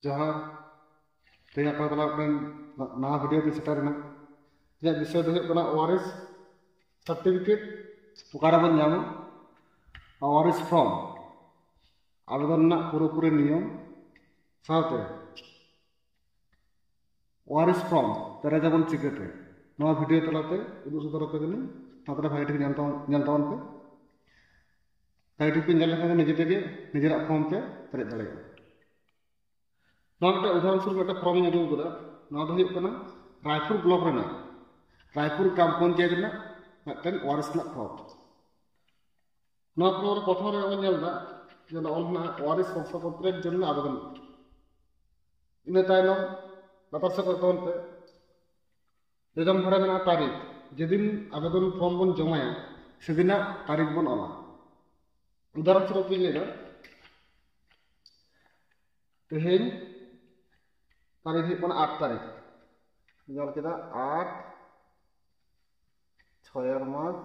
जहाँ तेज आप नवा भिडियो भी सेटरना विषय दो ओआरएस सर्टिफिकेट बन नामा ओआरएस फॉर्म आवेदन पूरे नियम साथे ओआरएस फॉर्म पेरेजाबन चिकाते नवा भिडियो तलाते उदुग सदर पे भाई ठीक पे भाई ठीक पे निजे निजरा फॉर्म पे पेरेज दाड़े उदाहरण स्वरूप फॉर्म अगू रायपुर ब्लॉक रायपुर ग्राम पंचायत ओआरएस फॉर्म प्रथम ओआरएस शंसापत्र जन्य आवेदन इन लातार से तौन पे निजाम धारा में तारीख जेदिन आवेदन फॉर्म बन जमाया सेदिन तारीख बन ऑला उदाहरण स्वरूप तेहेन तारीख 8 तारीख जल के 8 6 मार्च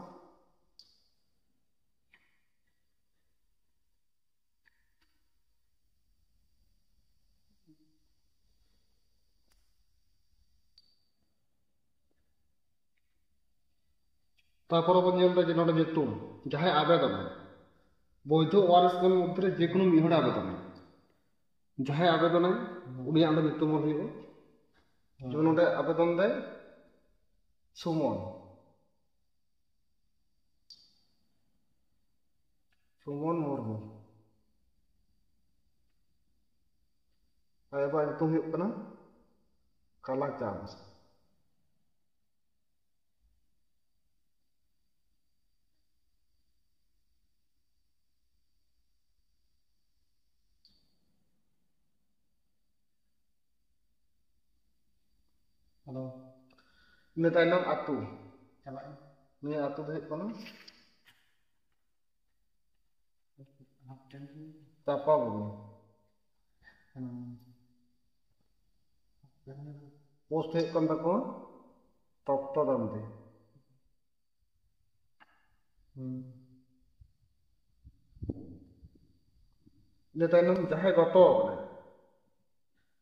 जहाँ आवेदन वैध ओआरएस मध्य जेको मिहड़ आवेदन जहाँ आवेदन जो आवेदन दे सुमन सुमन मुर्मू काला चांद हेलो इन तायनम आतु चलाए आतु दो चापा बुगी पोस्ट तको तप्त दामते इन तायनम जहाँ गत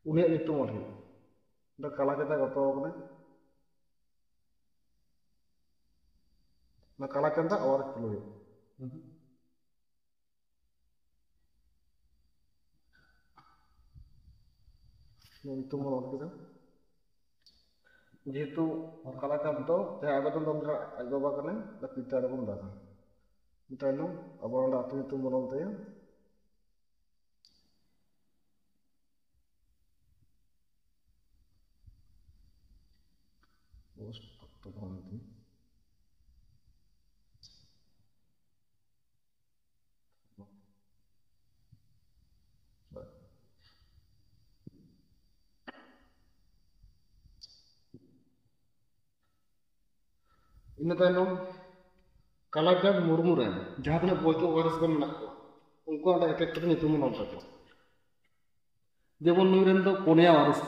उन्हें काला चांदा गत काला चांदा और खुलो जेहेतु काला चांद तो जहाँ आवेदन आज बाबा पिता बन दादा अब आतु बनते इन कालाचांद मुर्मू जहाँ तना बॉयज ओआरएस उनको एक एक जेमन नुरेन दो पुनिया ओआरएस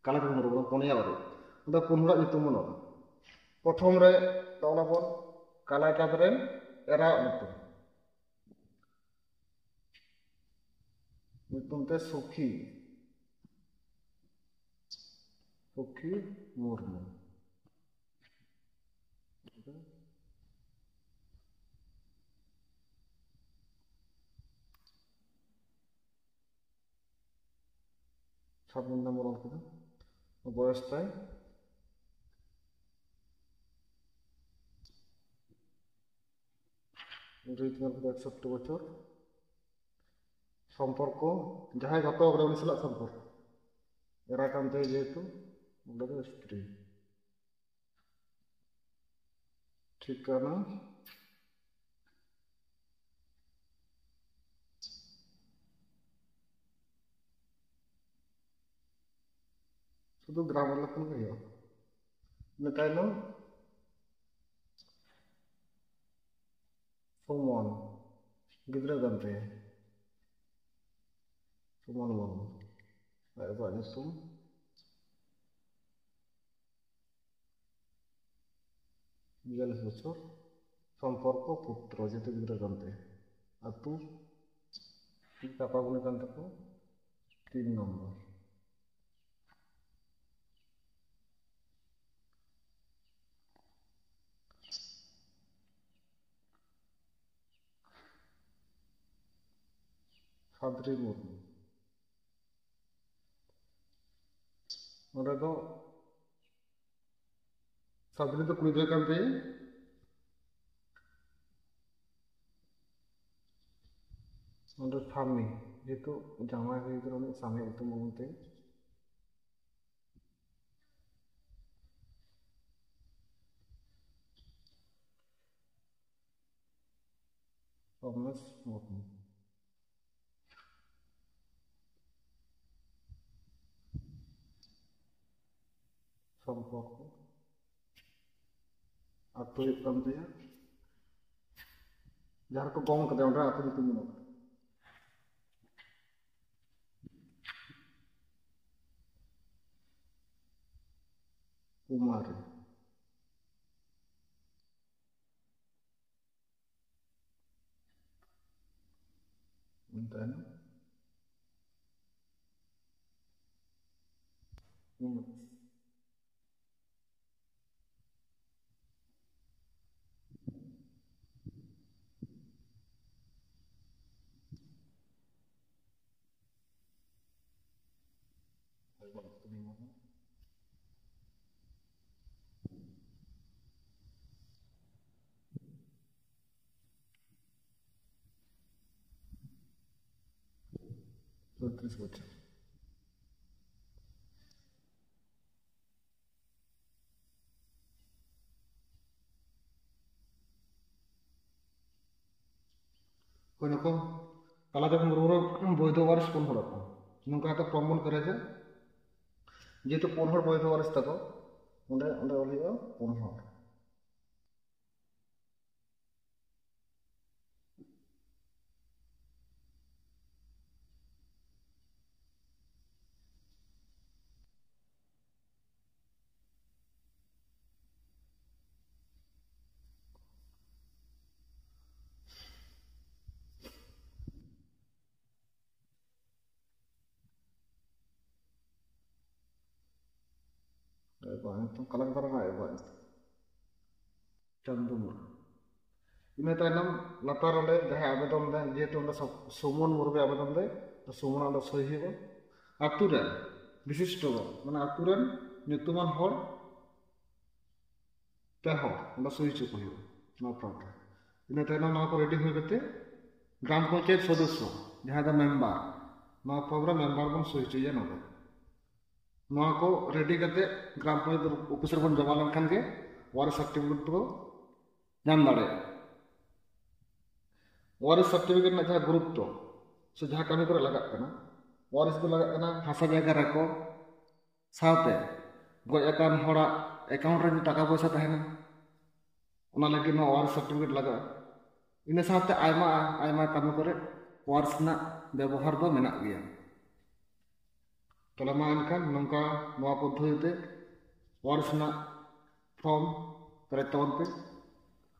कालाचांद मुर्मू पुनिया ओआरएस पुन हड़ा प्रथम रे तौलाबन कालाचांद रेन एरा ते सुखी सुखी मुर्मू नंबर बयस ताई 61 बचर सम्पर्क जहाँ गत उन्नी साल सम्पर्क एरा कानते जेहेतु स्त्री ठिकाना शुद्ध ग्राम तायनम सुमन गिद्रा गानते सुमन मुर्मू ᱧᱩᱛᱩᱢ बियालीस बचर सम्पर्क पुत्र जेते गिद्रा गानते आतु चापागुनी कान तको 3 নম্বর সাদরি মুর্মু ᱚᱸᱰᱮ ᱫᱚ সাদরি ᱫᱚ ᱠᱩᱲᱤ ᱜᱤᱫᱽᱨᱟᱹ ᱠᱟᱱ ᱛᱟᱭᱟ ᱚᱸᱰᱮ ᱥᱟᱢᱤ যেহেতু জামাই হয়ে গেল উনি স্বামী উত্তম বলতে রমেশ মুর্মু সম্পর্ক আত্ম ᱦᱩᱭᱩᱜ ᱠᱟᱱ ᱛᱟᱭᱟ ᱡᱟᱦᱟᱸ ᱠᱚ ᱜᱚᱝ ᱠᱟᱫᱟ ᱚᱸᱰᱮ ᱟᱛᱳ ᱧᱩᱛᱩᱢ ᱢᱮᱱᱟᱜᱼᱟ কুমারী তাই না চৌত্রিশ বছর ᱦᱳᱭ ᱱᱩᱠᱩ ᱛᱟᱞᱟᱛᱮ ᱢᱩᱨᱢᱩ ᱵᱳᱭᱫᱷᱚ ᱣᱟᱨᱤᱥ 4 ᱦᱚᱲ ᱟᱠᱚ ᱱᱚᱝᱠᱟ ᱠᱟᱛᱮ ᱯᱨᱚᱢᱚᱱ ᱠᱚᱨᱮ ᱡᱮ যেহেতু 4 হড় বৈধ ওয়ারিস তাকো ᱚᱸᱰᱮ ᱚᱞ ᱦᱩᱭᱩᱜᱼᱟ 4 হড় kalang barang ay ba Chandu Murmu ᱤᱱᱟᱹ ᱛᱟᱭᱱᱚᱢ ᱞᱟᱛᱟᱨ ᱚᱸᱰᱮ ᱡᱟᱦᱟᱸᱭ ᱟবেদᱚᱱ ᱫᱟ যেহেতু ᱚᱸᱰᱮ সুমন মুর্মু আবেদন দেয় তো সুমন ᱚᱸᱰᱮ ᱥᱳᱭ ᱦᱩᱭᱩᱜᱼᱟ ᱟᱛᱳ ᱨᱮᱱ বিশিষ্ট মানে ᱟᱛᱳ ᱨᱮᱱ ᱧᱩᱛᱩᱢᱟᱱ ᱦᱚᱲ 3 ᱦᱚᱲ ᱚᱸᱰᱮ ᱥᱳᱭ ᱦᱚᱪᱚ ᱠᱚ ᱦᱩᱭᱩᱜᱼᱟ ᱱᱚᱣᱟ ᱯᱷᱨᱚᱢ ᱨᱮ ᱤᱱᱟᱹ ᱛᱟᱭᱱᱚᱢ ᱱᱚᱣᱟ ᱠᱚ রেডি হয়ে গেতে গ্রাম পঞ্চায়েত সদস্য ᱡᱟᱦᱟᱸ ᱫᱚ মেম্বার ᱱᱚᱣᱟ ᱯᱷᱨᱚᱢ ᱨᱮ মেম্বার ᱵᱚᱱ ᱥᱳᱭ ᱦᱚᱪᱚᱭᱟ ᱱᱚᱰᱮ ᱱᱚᱣᱟ ᱠᱚ রেডি ᱠᱟᱛᱮ গ্রাম পঞ্চায়েত অফিস ᱨᱮ ᱵᱚᱱ ᱡᱚᱢᱟ ᱞᱮᱱᱠᱷᱟᱱ ᱜᱮ ওয়ারিস সার্টিফিকেট ᱫᱚ ᱧᱟᱢ ᱫᱟᱲᱮᱭᱟᱜᱼᱟ ওয়ারিস সার্টিফিকেট ᱨᱮᱱᱟᱜ ᱡᱟᱦᱟᱸ গুরুত্ব ᱥᱮ ᱡᱟᱦᱟᱸ ᱠᱟᱹᱢᱤ ᱠᱚᱨᱮ ᱞᱟᱜᱟᱜ ᱠᱟᱱᱟ ওয়ারিস ᱫᱚ ᱞᱟᱜᱟᱜ ᱠᱟᱱᱟ ᱦᱟᱥᱟ ᱡᱟᱭᱜᱟ ᱨᱮᱠᱚᱨᱰ ᱥᱟᱶᱛᱮ ᱜᱚᱡ ᱟᱠᱟᱱ ᱦᱚᱲᱟᱜ ᱮᱠᱟᱣᱩᱱᱴ ᱨᱮ ᱴᱟᱠᱟ ᱯᱚᱭᱥᱟ ᱛᱟᱦᱮᱱᱟ ᱚᱱᱟ ᱞᱟᱹᱜᱤᱫ ᱱᱚᱣᱟ ওয়ারিস সার্টিফিকেট ᱞᱟᱜᱟᱜᱼᱟ ᱤᱱᱟᱹ ᱥᱟᱶᱛᱮ ᱟᱭᱢᱟ ᱟᱭᱢᱟ ᱠᱟᱹᱢᱤ ᱠᱚᱨᱮ ওয়ারিস ᱨᱮᱱᱟᱜ ᱵᱮᱵᱚᱦᱟᱨ ᱫᱚ ᱢᱮᱱᱟᱜ ᱜᱮᱭᱟ ᱛᱟᱦᱞᱮ ᱢᱟ ᱮᱱᱠᱷᱟᱱ ᱱᱚᱝᱠᱟ ᱱᱚᱣᱟ ᱯᱚᱫᱽᱫᱷᱚᱛᱤ তে ওয়ারিস ᱨᱮᱱᱟᱜ ᱯᱷᱨᱚᱢ ᱯᱮᱨᱮᱡ ᱛᱟᱵᱚᱱ ᱯᱮ